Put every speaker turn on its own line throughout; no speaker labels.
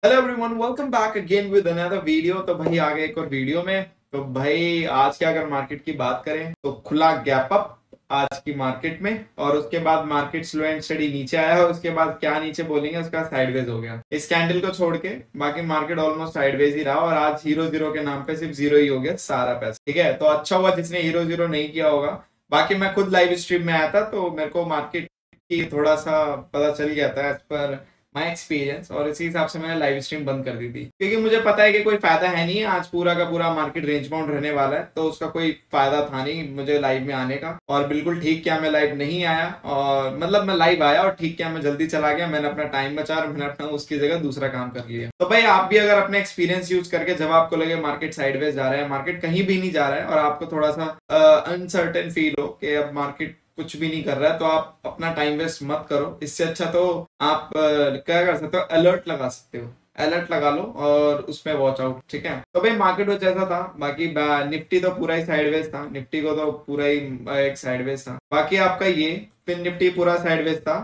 Hello everyone, welcome back again with another video. तो भाई आ गए एक और वीडियो में। तो भाई आज के अगर मार्केट की बात करें तो खुला गैप अप आज की मार्केट में, और उसके बाद मार्केट स्लो एंड स्टडी नीचे आया है। उसके बाद क्या नीचे बोलेंगे, उसका साइडवेज हो गया। इस कैंडल को छोड़ के बाकी मार्केट ऑलमोस्ट साइडवेज ही रहा, और आज हीरो जीरो के नाम पे सिर्फ जीरो ही हो गया सारा पैसा। ठीक है, तो अच्छा हुआ जिसने हीरो जीरो नहीं किया होगा। बाकी मैं खुद लाइव स्ट्रीम में आया था तो मेरे को मार्केट की थोड़ा सा पता चल गया था एज पर माई एक्सपीरियंस, और इसी हिसाब से मैंने लाइव स्ट्रीम बंद कर दी थी, क्योंकि मुझे पता है कि कोई फायदा है नहीं। आज पूरा का पूरा मार्केट रेंज बाउंड रहने वाला है, तो उसका कोई फायदा था नहीं मुझे लाइव में आने का। और बिल्कुल ठीक क्या, मैं लाइव नहीं आया, और मतलब मैं लाइव आया और ठीक क्या मैं जल्दी चला गया। मैंने अपना टाइम बचा और मैंने अपना उसकी जगह दूसरा काम कर लिया। तो भाई आप भी अगर अपने एक्सपीरियंस यूज करके, जब आपको लगे मार्केट साइडवेज जा रहा है, मार्केट कहीं भी नहीं जा रहा है, और आपको थोड़ा सा अनसर्टेन फील हो कि अब मार्केट कुछ भी नहीं कर रहा है, तो आप अपना टाइम वेस्ट मत करो। इससे अच्छा तो आप क्या कर सकते हो, अलर्ट लगा सकते हो। अलर्ट लगा लो और उसमें वॉच आउट। ठीक है, तो भाई मार्केट वो जैसा था। बाकी निफ्टी तो पूरा ही साइडवेज था, निफ्टी को तो पूरा ही एक साइडवेज था। बाकी आपका ये फिर निफ्टी पूरा साइडवेज था।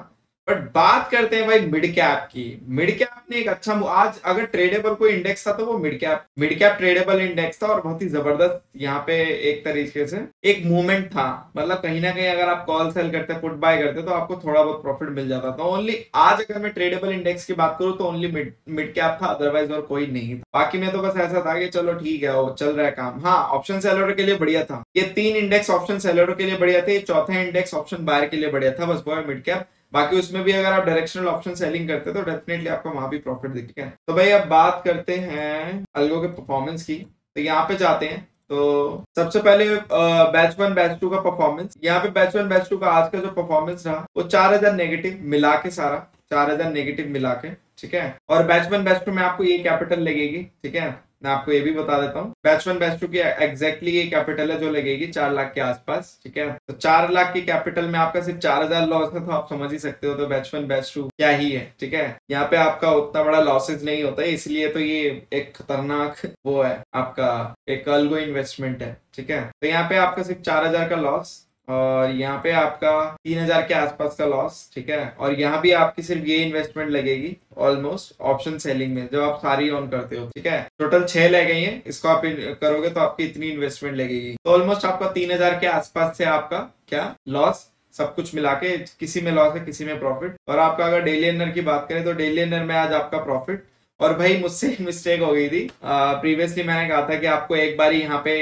बट बात करते हैं भाई मिड कैप की। मिड कैप ने एक अच्छा आज अगर ट्रेडेबल कोई इंडेक्स था तो वो मिड कैप ट्रेडेबल इंडेक्स था, और बहुत ही जबरदस्त यहाँ पे एक तरीके से एक मूवमेंट था। मतलब कहीं ना कहीं अगर आप कॉल सेल करते, पुट बाय करते, तो आपको थोड़ा बहुत प्रॉफिट मिल जाता था। ओनली आज अगर मैं ट्रेडेबल इंडेक्स की बात करूं तो ओनली मिड कैप था, अदरवाइज और कोई नहीं था। बाकी में तो बस ऐसा था कि चलो ठीक है, वो चल रहा है काम। हाँ, ऑप्शन सेलर के लिए बढ़िया था। ये 3 इंडेक्स ऑप्शन सेलर के लिए बढ़िया थे, चौथा इंडेक्स ऑप्शन बायर के लिए बढ़िया था। बस वो है मिड कैप। बाकी उसमें भी अगर आप डायरेक्शनल ऑप्शन सेलिंग करते हैं तो डेफिनेटली आपको वहां भी प्रॉफिट दिखेगा। तो भाई अब बात करते हैं अल्गो के परफॉर्मेंस की। तो यहाँ पे जाते हैं। तो सबसे पहले बैच 1 बैच 2 का परफॉर्मेंस। यहाँ पे बैच 1 बैच 2 का आज का जो परफॉर्मेंस रहा वो 4000 नेगेटिव मिला के, सारा 4000 नेगेटिव मिला के। ठीक है, और बैच 1 बैच 2 में आपको ये कैपिटल लगेगी। ठीक है, मैं आपको ये भी बता देता हूँ, बैच 1 बैच 2 की एग्जैक्टली ये कैपिटल है जो लगेगी 4 लाख के आसपास। ठीक है, तो 4 लाख की कैपिटल में आपका सिर्फ 4000 लॉस है, तो आप समझ ही सकते हो तो बैच 1 बैच 2 क्या ही है। ठीक है, यहाँ पे आपका उतना बड़ा लॉसेज नहीं होता है, इसलिए तो ये एक खतरनाक वो है, आपका एक अल्गो इन्वेस्टमेंट है। ठीक है, तो यहाँ पे आपका सिर्फ 4000 का लॉस, और यहाँ पे आपका 3000 के आसपास का लॉस। ठीक है, और यहाँ भी आपकी सिर्फ ये इन्वेस्टमेंट लगेगी ऑलमोस्ट ऑप्शन सेलिंग में, जब आप सारी ऑन करते हो। ठीक है, टोटल 6 ले गई है, इसको आप करोगे तो आपकी इतनी इन्वेस्टमेंट लगेगी। तो ऑलमोस्ट आपका 3000 के आसपास से आपका क्या लॉस, सब कुछ मिला के, किसी में लॉस है किसी में प्रॉफिट। और आपका अगर डेली अर्नर की बात करें तो डेली अर्नर में आज आपका प्रॉफिट। और भाई मुझसे मिस्टेक हो गई थी, प्रीवियसली मैंने कहा था कि आपको एक बार यहाँ पे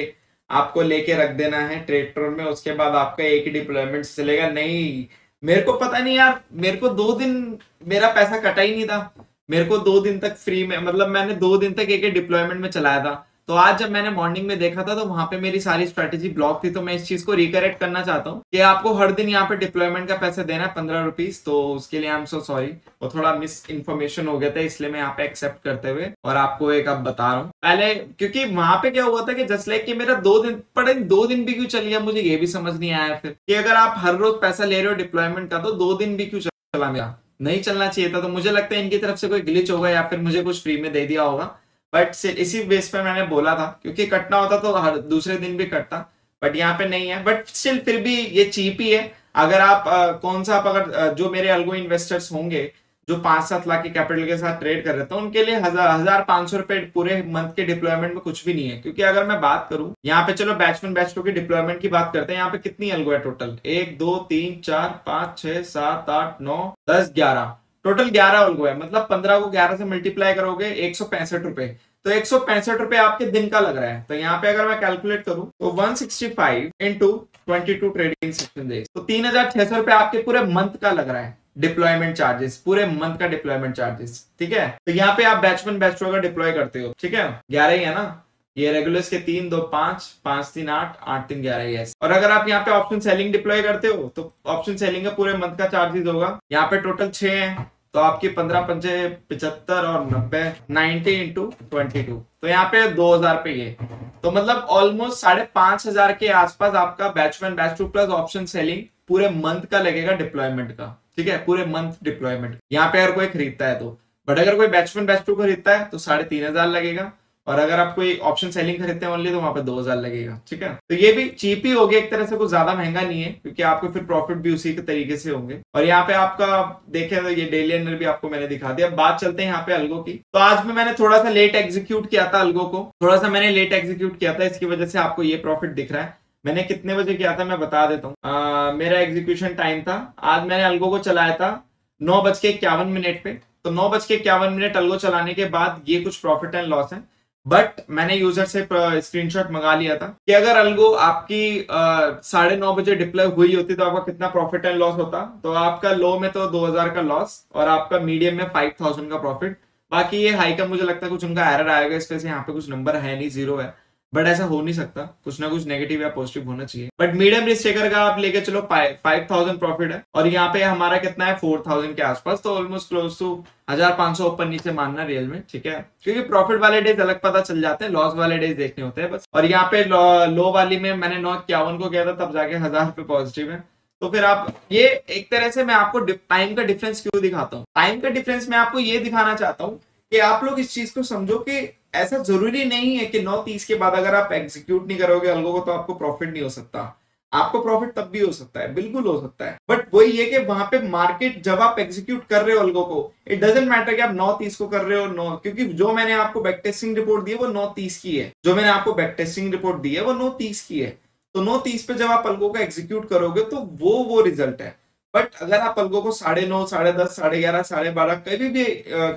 आपको लेके रख देना है ट्रेड में, उसके बाद आपका एक ही डिप्लॉयमेंट चलेगा। नहीं, मेरे को पता नहीं यार, मेरे को 2 दिन मेरा पैसा कटा ही नहीं था। मेरे को 2 दिन तक फ्री में, मतलब मैंने 2 दिन तक एक ही डिप्लॉयमेंट में चलाया था। तो आज जब मैंने मॉर्निंग में देखा था तो वहां पे मेरी सारी स्ट्रेटेजी ब्लॉक थी। तो मैं इस चीज को रिकरेक्ट करना चाहता हूँ कि आपको हर दिन यहाँ पे डिप्लॉयमेंट का पैसा देना है 15 रुपीज। तो उसके लिए आई एम सो सॉरी, वो थोड़ा मिस इन्फॉर्मेशन हो गया था, इसलिए मैं यहाँ पे एक्सेप्ट करते हुए और आपको एक अब बता रहा हूँ पहले। क्योंकि वहां पे क्या हुआ था कि जस्ट लाइक कि मेरा 2 दिन पड़े, 2 दिन भी क्यों चल गया मुझे ये भी समझ नहीं आया फिर, कि अगर आप हर रोज पैसा ले रहे हो डिप्लॉयमेंट का तो 2 दिन भी क्यों चला मेरा, नहीं चलना चाहिए था। तो मुझे लगता है इनकी तरफ से कोई ग्लिच होगा या फिर मुझे कुछ फ्री में दे दिया होगा। बट इसी बेस पे मैंने बोला था, क्योंकि कटना होता तो हर दूसरे दिन भी कटता, बट यहाँ पे नहीं है। बट स्टिल फिर भी ये चीप ही है। अगर आप कौन सा आप अगर जो मेरे अल्गो इन्वेस्टर्स होंगे जो 5-7 लाख के कैपिटल के साथ ट्रेड कर रहे थे, उनके लिए 1500 रुपए पूरे मंथ के डिप्लॉयमेंट में कुछ भी नहीं है। क्योंकि अगर मैं बात करूं यहाँ पे, चलो बैच 1 बैच 2 की डिप्लॉयमेंट की बात करते हैं। यहाँ पे कितनी अल्गो है टोटल, 1 2 3 4 5 6 7 8 9 10 11, टोटल 11 अल्गो है। मतलब 15 को 11 से मल्टीप्लाई करोगे 165 रुपए, तो 165 रुपए आपके दिन का लग रहा है। तो यहाँ पे अगर मैं कैलकुलेट करूं तो 165 इंटू 22 ट्रेडिंग सेशन डेज, तो 3600 रुपए आपके पूरे मंथ का लग रहा है डिप्लॉयमेंट चार्जेस, पूरे मंथ का डिप्लॉयमेंट चार्जेस। ठीक है, तो यहाँ पे आप बैच 1 बैच 2 अगर डिप्लॉय करते हो, ठीक है, 11 ही है ना, ये रेगुलर्स के 3 2 5 5 3 8 8 3 11 ही है। और अगर आप यहाँ पे ऑप्शन सेलिंग डिप्लॉय करते हो तो ऑप्शन सेलिंग का पूरे मंथ का चार्जेस होगा। यहाँ पे टोटल 6 है, तो आपकी 15 पंचे 75 और 90, 90 इंटू 22, तो यहाँ पे 2000 पे ये, तो मतलब ऑलमोस्ट 5500 के आसपास आपका batch 1 batch 2 plus option selling पूरे मंथ का लगेगा डिप्लॉयमेंट का। ठीक है, पूरे मंथ डिप्लॉयमेंट यहाँ पे अगर कोई खरीदता है तो। बट अगर कोई बैच 1 बैच 2 खरीदता है तो 3500 लगेगा, और अगर आप कोई ऑप्शन सेलिंग खरीदते हैं ओनली तो वहां पे 2000 लगेगा। ठीक है, तो ये भी चीप ही हो गया एक तरह से, कुछ ज्यादा महंगा नहीं है क्योंकि आपको फिर प्रॉफिट भी उसी के तरीके से होंगे। और यहाँ पे आपका देखें तो ये डेली अर्नर भी आपको मैंने दिखा दिया। बात चलते हैं यहाँ पे अल्गो की। तो आज में मैंने थोड़ा सा लेट एग्जीक्यूट किया था अल्गो को, थोड़ा सा मैंने लेट एग्जीक्यूट किया था, इसकी वजह से आपको ये प्रॉफिट दिख रहा है। मैंने कितने बजे किया था मैं बता देता हूँ। मेरा एग्जीक्यूशन टाइम था, आज मैंने अल्गो को चलाया था 9:51 पे। तो 9:51 अल्गो चलाने के बाद ये कुछ प्रॉफिट एंड लॉस है, बट मैंने यूजर से स्क्रीनशॉट मंगा लिया था कि अगर अल्गो आपकी 9:30 बजे डिप्लॉय हुई होती तो आपका कितना प्रॉफिट एंड लॉस होता। तो आपका लो में तो 2000 का लॉस और आपका मीडियम में 5000 का प्रॉफिट। बाकी ये हाई का मुझे लगता है कुछ उनका एरर आएगा, इस वजह से यहाँ पे कुछ नंबर है नहीं, 0 है। बट ऐसा हो नहीं सकता, कुछ ना कुछ नेगेटिव या पॉजिटिव होना चाहिए। बट मीडियम रिस्क टेकर का आप लेके चलो 5000 प्रॉफिट है और यहाँ पे हमारा कितना है 4000 के आसपास, तो ऑलमोस्ट क्लोज टू 1500 ऊपर नीचे मानना रियल में। ठीक है, क्योंकि प्रॉफिट वाले डेज अलग पता चल जाते हैं, लॉस वाले डेज देखने होते हैं बस। और यहाँ पे लो वाली में मैंने 9:51 को किया था, तब जाके 1000 पे पॉजिटिव है। तो फिर आप ये एक तरह से मैं आपको टाइम का डिफरेंस क्यों दिखाता हूँ, टाइम का डिफरेंस मैं आपको ये दिखाना चाहता हूँ कि आप लोग इस चीज को समझो कि ऐसा जरूरी नहीं है कि 9:30 के बाद अगर आप एग्जीक्यूट नहीं करोगे अल्गो को तो आपको प्रॉफिट नहीं हो सकता। आपको प्रॉफिट तब भी हो सकता है, बिल्कुल हो सकता है। बट वही है कि वहां पे मार्केट जब आप एग्जीक्यूट कर रहे हो अल्गो को, इट डजंट मैटर कि आप 9:30 को कर रहे हो क्योंकि जो मैंने आपको बैक टेस्टिंग रिपोर्ट दी है वो 9:30 की है। जो मैंने आपको बैक टेस्टिंग रिपोर्ट दी है वो 9:30 की है। तो 9:30 पे जब आप अल्गो को एग्जीक्यूट करोगे तो वो रिजल्ट है। बट अगर आप अल्गो को 9:30, 10:30, 11:30, 12:30 कभी भी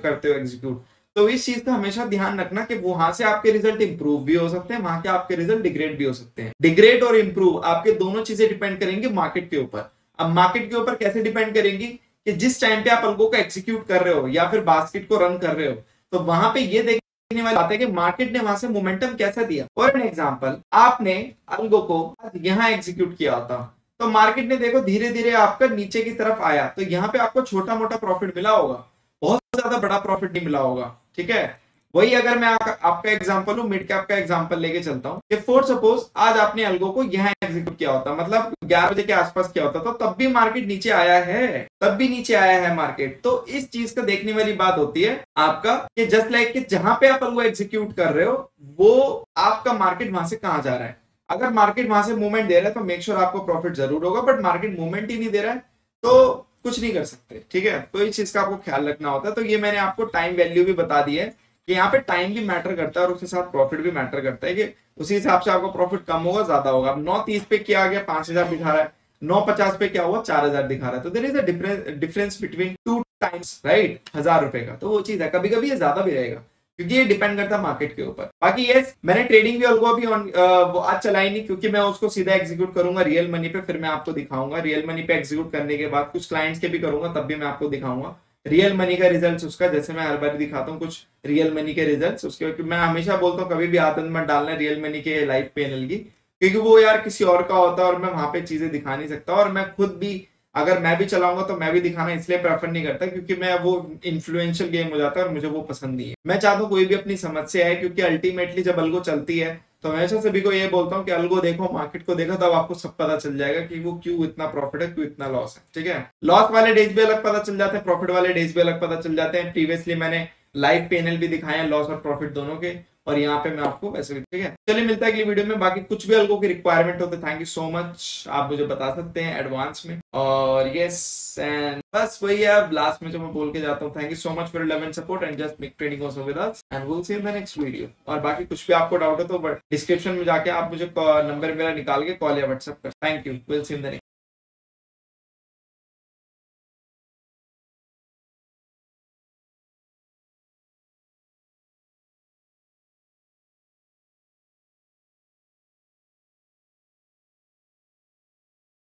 करते हो एग्जीक्यूट, तो इस चीज का हमेशा ध्यान रखना कि वहां से आपके रिजल्ट इंप्रूव भी हो सकते हैं, वहां के आपके रिजल्ट डिग्रेड भी हो सकते हैं। डिग्रेड और इंप्रूव आपके दोनों चीजें डिपेंड करेंगी मार्केट के ऊपर। अब मार्केट के ऊपर कैसे डिपेंड करेंगी कि जिस टाइम पे आप अल्गो को एग्जीक्यूट कर रहे हो या फिर बास्केट को रन कर रहे हो, तो वहां पे ये देखने वाली बात है कि मार्केट ने वहां से मोमेंटम कैसा दिया। फॉर एन एग्जांपल, आपने अल्गो को यहां एग्जीक्यूट किया होता तो मार्केट ने देखो धीरे धीरे आपका नीचे की तरफ आया, तो यहाँ पे आपको छोटा मोटा प्रॉफिट मिला होगा, बहुत ज्यादा बड़ा प्रॉफिट नहीं मिला होगा। ठीक है, वही अगर मैं आपका एग्जांपल हूं, मिड कैप का एग्जांपल लेके चलता हूं कि फॉर सपोज आज आपने अल्गो को यहां एग्जीक्यूट किया होता, मतलब 11 बजे के आसपास किया होता, तो तब भी मार्केट नीचे आया है, तब भी नीचे आया है मार्केट। तो इस चीज का देखने वाली बात होती है आपका कि जस्ट लाइक कि जहां पे आप अल्गो एग्जीक्यूट कर रहे हो वो आपका मार्केट वहां से कहां जा रहा है। अगर मार्केट वहां से मूवमेंट दे रहा है तो मेक श्योर आपको प्रॉफिट जरूर होगा, बट मार्केट मूवमेंट ही नहीं दे रहा है तो कुछ नहीं कर सकते। ठीक है, तो इस चीज का आपको ख्याल रखना होता है। तो ये मैंने आपको टाइम वैल्यू भी बता दी है कि यहाँ पे टाइम भी मैटर करता है और उसके साथ प्रॉफिट भी मैटर करता है कि उसी हिसाब से आपको प्रॉफिट कम होगा ज्यादा होगा। अब 9:30 पे क्या आ गया 5000 दिखा रहा है, 9:50 पे क्या हुआ 4000 दिखा रहा है, तो there is a difference between 2 times, right, 1000 रुपए का। तो वो चीज है, कभी कभी ये ज्यादा भी रहेगा क्योंकि ये डिपेंड करता है मार्केट के ऊपर। बाकी यस, मैंने ट्रेडिंग भी अल्गो अभी वो आज चलाई नहीं क्योंकि मैं उसको सीधा एग्जीक्यूट करूंगा रियल मनी पे, फिर मैं आपको दिखाऊंगा। रियल मनी पे एग्जीक्यूट करने के बाद कुछ क्लाइंट्स के भी करूंगा, तब भी मैं आपको दिखाऊंगा रियल मनी का रिजल्ट उसका, जैसे मैं हर बार दिखाता हूँ कुछ रियल मनी के रिजल्ट उसके। मैं हमेशा बोलता हूँ कभी भी आदत मत डालना रियल मनी के लाइव पैनल की, क्योंकि वो यार किसी और का होता है और मैं वहां पे चीजें दिखा नहीं सकता। और मैं खुद भी अगर मैं भी चलाऊंगा तो मैं भी दिखाना इसलिए प्रेफर नहीं करता क्योंकि मैं वो इन्फ्लुएंशियल गेम हो जाता है और मुझे वो पसंद नहीं है। मैं चाहता हूँ कोई भी अपनी समझ से आए, क्योंकि अल्टीमेटली जब अल्गो चलती है तो हमेशा सभी को ये बोलता हूँ कि अल्गो देखो, मार्केट को देखो, तब आपको सब पता चल जाएगा कि वो क्यों इतना प्रॉफिट है, क्यों इतना लॉस है। ठीक है, लॉस वाले डेज भी अलग पता चल जाते हैं, प्रॉफिट वाले डेज भी अलग पता चल जाते हैं। प्रीवियसली मैंने लाइव पैनल भी दिखाए हैं लॉस और प्रॉफिट दोनों के, और यहाँ पे मैं आपको वैसे भी। ठीक है, चलिए मिलता है अगली वीडियो में। बाकी कुछ भी अल्गो की रिक्वायरमेंट होते थैंक यू सो मच, आप मुझे बता सकते हैं एडवांस में। और यस एंड बस वही है, लास्ट में जो मैं बोल के जाता हूँ, thank you so much for love and support and just make trading also with us and will see in the next video. और बाकी कुछ भी आपको डाउट है तो डिस्क्रिप्शन में जाके आप मुझे नंबर मेरा निकाल के कॉल या व्हाट्सएप कर। Thank you, will see in the next.